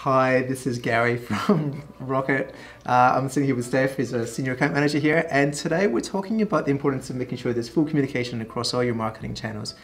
Hi, this is Gary from Rocket. I'm sitting here with Steph, who's a senior account manager here, and today we're talking about the importance of making sure there's full communication across all your marketing channels.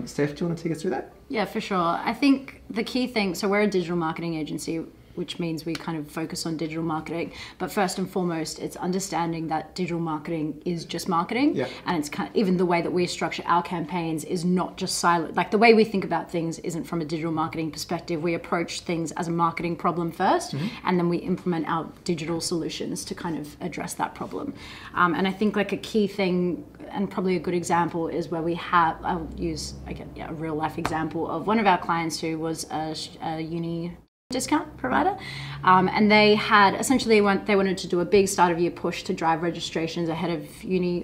Steph, do you want to take us through that? Yeah, for sure. I think the key thing, so we're a digital marketing agency, which means we kind of focus on digital marketing. But first and foremost, it's understanding that digital marketing is just marketing. Yeah. And it's kind of, even the way that we structure our campaigns is not just silent. Like the way we think about things isn't from a digital marketing perspective. We approach things as a marketing problem first, and then we implement our digital solutions to kind of address that problem. And I think like a key thing, and probably a good example, is where we have, I'll use a real life example of one of our clients who was a uni discount provider, and they had essentially they wanted to do a big start of year push to drive registrations ahead of uni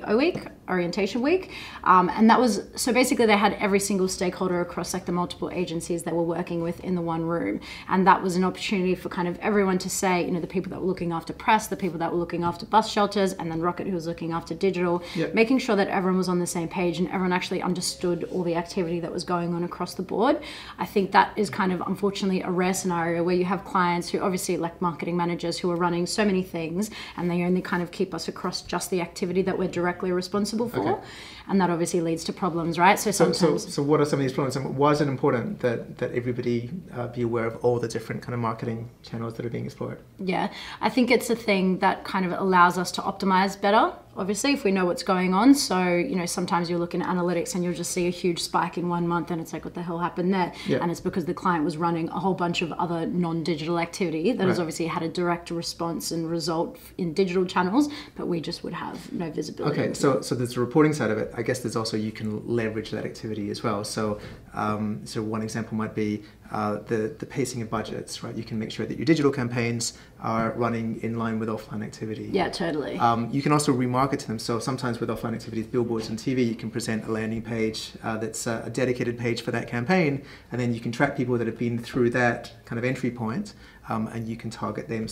orientation week, and that was, so basically they had every single stakeholder across like the multiple agencies they were working with in the one room, and that was an opportunity for kind of everyone to say, you know, the people that were looking after press, the people that were looking after bus shelters, and then Rocket, who was looking after digital. Yep. Making sure that everyone was on the same page and everyone actually understood all the activity that was going on across the board. I think that is kind of unfortunately a rare scenario where you have clients who obviously, like marketing managers, who are running so many things and they only kind of keep us across just the activity that we're directly responsible for. Okay. And that obviously leads to problems, right? So sometimes... So what are some of these problems, and why is it important that everybody be aware of all the different kind of marketing channels that are being explored? Yeah, I think it's a thing that kind of allows us to optimize better, obviously, if we know what's going on. So, you know, sometimes you look in analytics and you'll just see a huge spike in 1 month and it's like, what the hell happened there? Yeah. And it's because the client was running a whole bunch of other non-digital activity that has obviously had a direct response and result in digital channels, but we just would have no visibility. Okay, so there's the reporting side of it. I guess there's also, you can leverage that activity as well. So so one example might be the pacing of budgets, right? You can make sure that your digital campaigns are running in line with offline activity. Yeah, totally. You can also remarket to them. So sometimes with offline activities, billboards and TV, you can present a landing page that's a dedicated page for that campaign, and then you can track people that have been through that kind of entry point, and you can target them,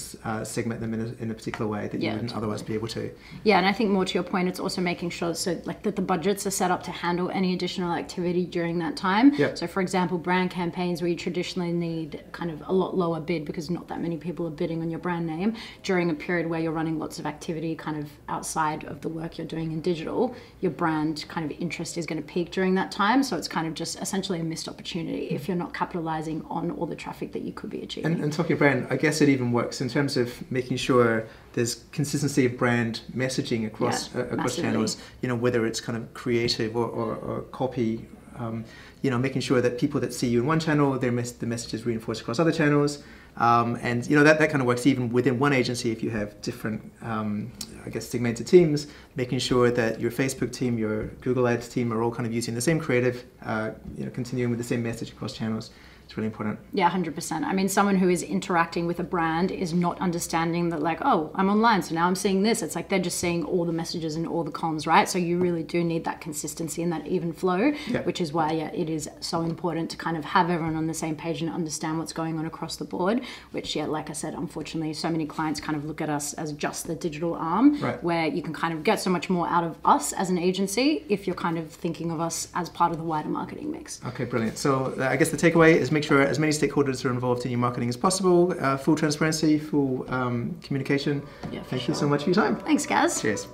segment them in a particular way that you wouldn't otherwise be able to. Yeah, and I think more to your point, it's also making sure so like that the budgets are set up to handle any additional activity during that time. Yep. So for example, brand campaigns where you traditionally need kind of a lot lower bid because not that many people are bidding on your brand name during a period where you're running lots of activity kind of outside of the work you're doing in digital, your brand kind of interest is going to peak during that time. So it's kind of just essentially a missed opportunity if you're not capitalizing on all the traffic that you could be achieving. And talking brand, I guess it even works in terms of making sure there's consistency of brand messaging across channels, you know, whether it's kind of creative or copy, you know, making sure that people that see you in one channel, the message is reinforced across other channels. And you know, that kind of works even within one agency if you have different, I guess, segmented teams, making sure that your Facebook team, your Google Ads team are all kind of using the same creative, you know, continuing with the same message across channels. It's really important. Yeah, 100%. I mean, someone who is interacting with a brand is not understanding that like, oh, I'm online, so now I'm seeing this. It's like they're just seeing all the messages and all the comms, right? So you really do need that consistency and that even flow, which is why it is so important to kind of have everyone on the same page and understand what's going on across the board, which, like I said, unfortunately, so many clients kind of look at us as just the digital arm, where you can kind of get so much more out of us as an agency if you're kind of thinking of us as part of the wider marketing mix. Okay, brilliant. So I guess the takeaway is make sure as many stakeholders are involved in your marketing as possible, full transparency, full communication. Yeah, Thank you so much for your time. Thanks, Gaz. Cheers.